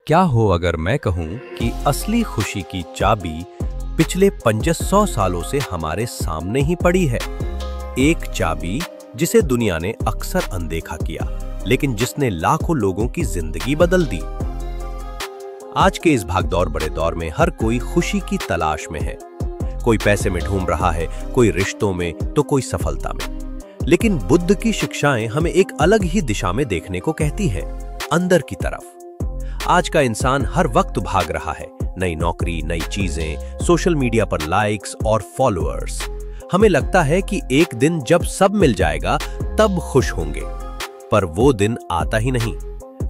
क्या हो अगर मैं कहूं कि असली खुशी की चाबी पिछले 500 सालों से हमारे सामने ही पड़ी है। एक चाबी जिसे दुनिया ने अक्सर अनदेखा किया, लेकिन जिसने लाखों लोगों की जिंदगी बदल दी। आज के इस भागदौड़ बड़े दौर में हर कोई खुशी की तलाश में है। कोई पैसे में ढूंढ रहा है, कोई रिश्तों में, तो कोई सफलता में। लेकिन बुद्ध की शिक्षाएं हमें एक अलग ही दिशा में देखने को कहती हैं, अंदर की तरफ। आज का इंसान हर वक्त भाग रहा है, नई नौकरी, नई चीजें, सोशल मीडिया पर लाइक्स और फॉलोअर्स। हमें लगता है कि एक दिन जब सब मिल जाएगा तब खुश होंगे, पर वो दिन आता ही नहीं।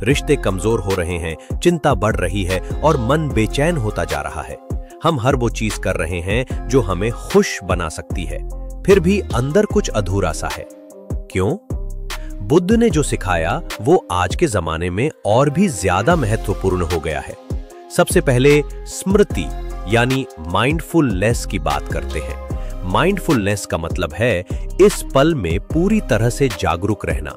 रिश्ते कमजोर हो रहे हैं, चिंता बढ़ रही है और मन बेचैन होता जा रहा है। हम हर वो चीज कर रहे हैं जो हमें खुश बना सकती है, फिर भी अंदर कुछ अधूरा सा है। क्यों? बुद्ध ने जो सिखाया वो आज के जमाने में और भी ज्यादा महत्वपूर्ण हो गया है। सबसे पहले स्मृति यानी माइंडफुलनेस की बात करते हैं। माइंडफुलनेस का मतलब है इस पल में पूरी तरह से जागरूक रहना।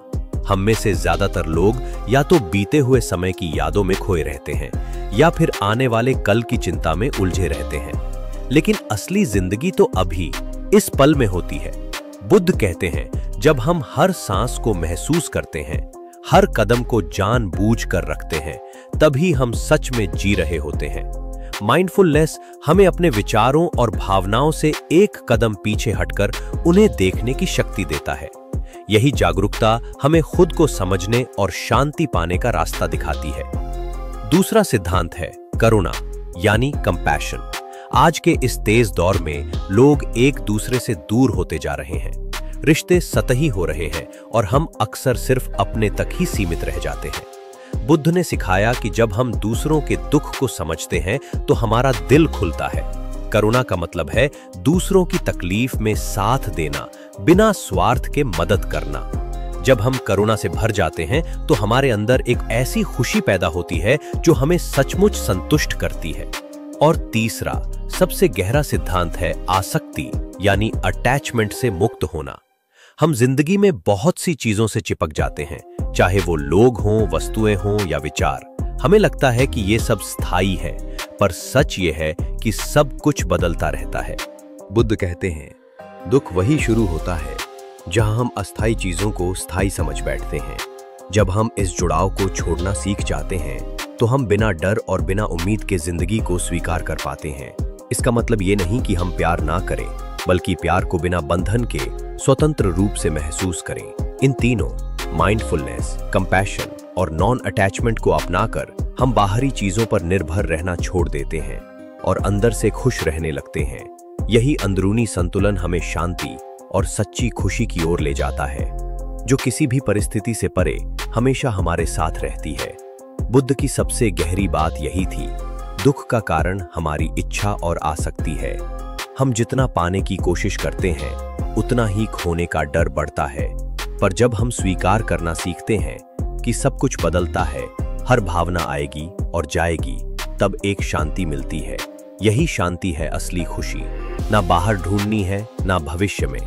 हम में से ज्यादातर लोग या तो बीते हुए समय की यादों में खोए रहते हैं या फिर आने वाले कल की चिंता में उलझे रहते हैं। लेकिन असली जिंदगी तो अभी इस पल में होती है। बुद्ध कहते हैं, जब हम हर सांस को महसूस करते हैं, हर कदम को जानबूझकर रखते हैं, तभी हम सच में जी रहे होते हैं। माइंडफुलनेस हमें अपने विचारों और भावनाओं से एक कदम पीछे हटकर उन्हें देखने की शक्ति देता है। यही जागरूकता हमें खुद को समझने और शांति पाने का रास्ता दिखाती है। दूसरा सिद्धांत है करुणा यानी कंपैशन। आज के इस तेज दौर में लोग एक दूसरे से दूर होते जा रहे हैं, रिश्ते सतही हो रहे हैं और हम अक्सर सिर्फ अपने तक ही सीमित रह जाते हैं। बुद्ध ने सिखाया कि जब हम दूसरों के दुख को समझते हैं तो हमारा दिल खुलता है। करुणा का मतलब है दूसरों की तकलीफ में साथ देना, बिना स्वार्थ के मदद करना। जब हम करुणा से भर जाते हैं तो हमारे अंदर एक ऐसी खुशी पैदा होती है जो हमें सचमुच संतुष्ट करती है। और तीसरा सबसे गहरा सिद्धांत है आसक्ति यानी अटैचमेंट से मुक्त होना। हम जिंदगी में बहुत सी चीजों से चिपक जाते हैं, चाहे वो लोग हों, वस्तुएं हों या विचार। हमें लगता है कि ये सब स्थायी है, पर सच ये है कि सब कुछ बदलता रहता है। बुद्ध कहते हैं, दुख वही शुरू होता है जहां हम अस्थायी चीजों को स्थायी समझ बैठते हैं। जब हम इस जुड़ाव को छोड़ना सीख जाते हैं तो हम बिना डर और बिना उम्मीद के जिंदगी को स्वीकार कर पाते हैं। इसका मतलब ये नहीं कि हम प्यार ना करें, बल्कि प्यार को बिना बंधन के स्वतंत्र रूप से महसूस करें। इन तीनों माइंडफुलनेस, कंपैशन और नॉन अटैचमेंट को अपनाकर हम बाहरी चीजों पर निर्भर रहना छोड़ देते हैं और अंदर से खुश रहने लगते हैं। यही अंदरूनी संतुलन हमें शांति और सच्ची खुशी की ओर ले जाता है, जो किसी भी परिस्थिति से परे हमेशा हमारे साथ रहती है। बुद्ध की सबसे गहरी बात यही थी, दुख का कारण हमारी इच्छा और आसक्ति है। हम जितना पाने की कोशिश करते हैं उतना ही खोने का डर बढ़ता है, पर जब हम स्वीकार करना सीखते हैं कि सब कुछ बदलता है, हर भावना आएगी और जाएगी, तब एक शांति मिलती है। यही शांति है असली खुशी। ना बाहर ढूंढनी है, ना भविष्य में,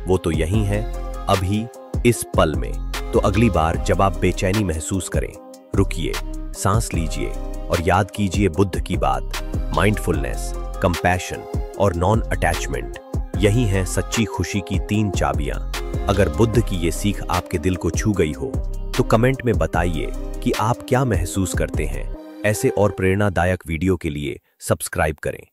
वो तो यही है, अभी इस पल में। तो अगली बार जब आप बेचैनी महसूस करें, रुकिए, सांस लीजिए और याद कीजिए बुद्ध की बात। माइंडफुलनेस, कंपैशन और नॉन अटैचमेंट, यही हैं सच्ची खुशी की 3 चाबियां। अगर बुद्ध की ये सीख आपके दिल को छू गई हो तो कमेंट में बताइए कि आप क्या महसूस करते हैं। ऐसे और प्रेरणादायक वीडियो के लिए सब्सक्राइब करें।